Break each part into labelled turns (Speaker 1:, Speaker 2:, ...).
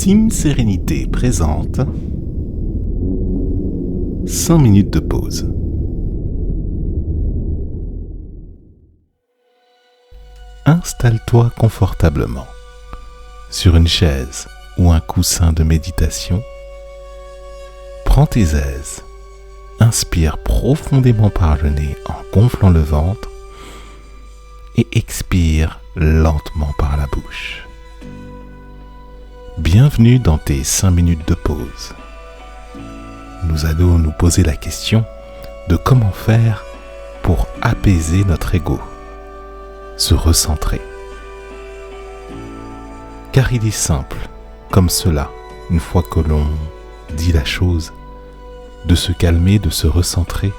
Speaker 1: Team Sérénité présente 5 minutes de pause. Installe-toi confortablement sur une chaise ou un coussin de méditation. Prends tes aises. Inspire profondément par le nez en gonflant le ventre et expire lentement par la bouche. Bienvenue dans tes 5 minutes de pause. Nous allons nous poser la question de comment faire pour apaiser notre ego, se recentrer. Car il est simple, comme cela, une fois que l'on dit la chose, de se calmer, de se recentrer.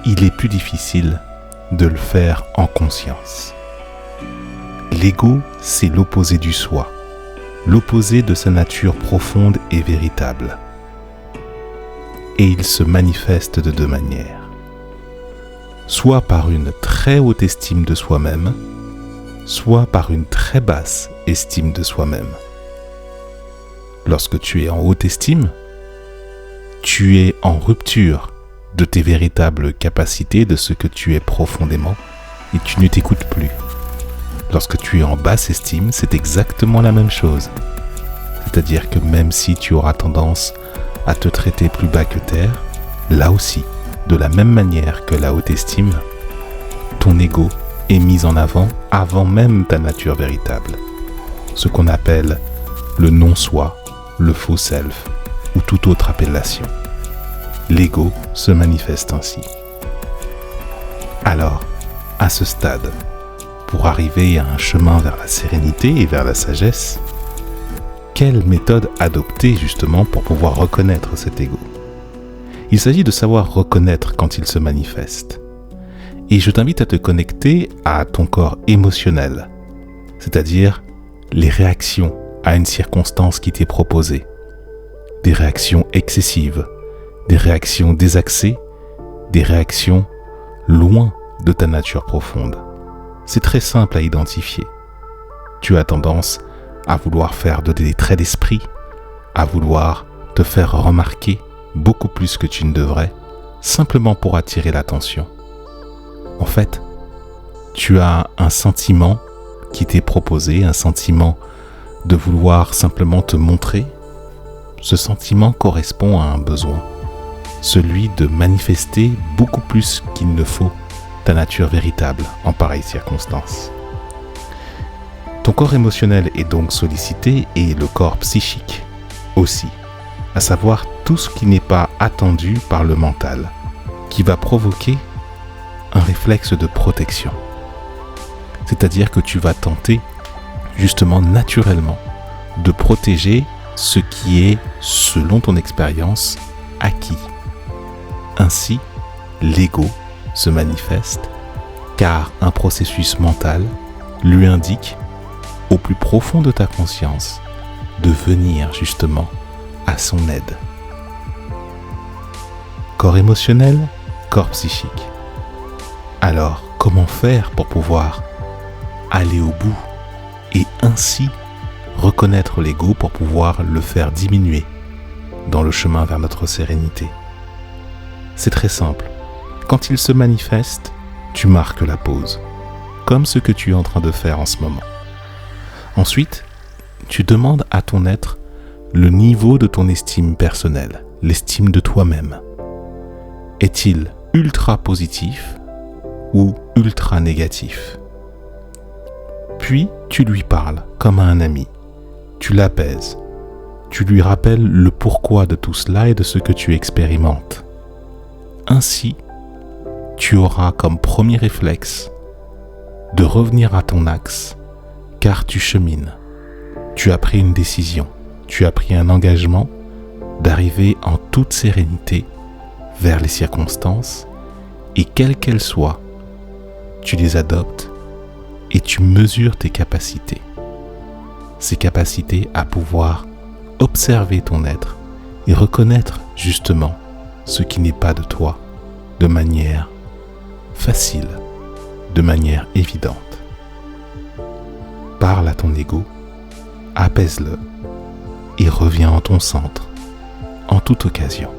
Speaker 1: Il est plus difficile de le faire en conscience. L'ego, c'est l'opposé du soi, l'opposé de sa nature profonde et véritable. Et il se manifeste de deux manières. Soit par une très haute estime de soi-même, soit par une très basse estime de soi-même. Lorsque tu es en haute estime, tu es en rupture de tes véritables capacités, de ce que tu es profondément, et tu ne t'écoutes plus. Lorsque tu es en basse estime, c'est exactement la même chose. C'est-à-dire que même si tu auras tendance à te traiter plus bas que terre, là aussi, de la même manière que la haute estime, ton ego est mis en avant même ta nature véritable. Ce qu'on appelle le non-soi, le faux self ou toute autre appellation. L'ego se manifeste ainsi. Alors, à ce stade, pour arriver à un chemin vers la sérénité et vers la sagesse, quelle méthode adopter justement pour pouvoir reconnaître cet ego ? Il s'agit de savoir reconnaître quand il se manifeste. Et je t'invite à te connecter à ton corps émotionnel, c'est-à-dire les réactions à une circonstance qui t'est proposée. Des réactions excessives, des réactions désaxées, des réactions loin de ta nature profonde. C'est très simple à identifier. Tu as tendance à vouloir faire des traits d'esprit, à vouloir te faire remarquer beaucoup plus que tu ne devrais, simplement pour attirer l'attention. En fait, tu as un sentiment qui t'est proposé, un sentiment de vouloir simplement te montrer. Ce sentiment correspond à un besoin, celui de manifester beaucoup plus qu'il ne faut ta nature véritable en pareille circonstance. Ton corps émotionnel est donc sollicité et le corps psychique aussi, à savoir tout ce qui n'est pas attendu par le mental, qui va provoquer un réflexe de protection. C'est-à-dire que tu vas tenter, justement naturellement, de protéger ce qui est, selon ton expérience, acquis. Ainsi, l'ego se manifeste car un processus mental lui indique, au plus profond de ta conscience, de venir justement à son aide. Corps émotionnel, corps psychique. Alors, comment faire pour pouvoir aller au bout et ainsi reconnaître l'ego pour pouvoir le faire diminuer dans le chemin vers notre sérénité ? C'est très simple. Quand il se manifeste, tu marques la pause, comme ce que tu es en train de faire en ce moment. Ensuite, tu demandes à ton être le niveau de ton estime personnelle, l'estime de toi-même. Est-il ultra positif ou ultra négatif ? Puis, tu lui parles comme à un ami. Tu l'apaises. Tu lui rappelles le pourquoi de tout cela et de ce que tu expérimentes. Ainsi, tu auras comme premier réflexe de revenir à ton axe, car tu chemines. Tu as pris une décision, tu as pris un engagement d'arriver en toute sérénité vers les circonstances, et quelles qu'elles soient, tu les adoptes et tu mesures tes capacités. Ces capacités à pouvoir observer ton être et reconnaître justement ce qui n'est pas de toi de manière facile, de manière évidente. Parle à ton ego apaise-le et reviens en ton centre en toute occasion.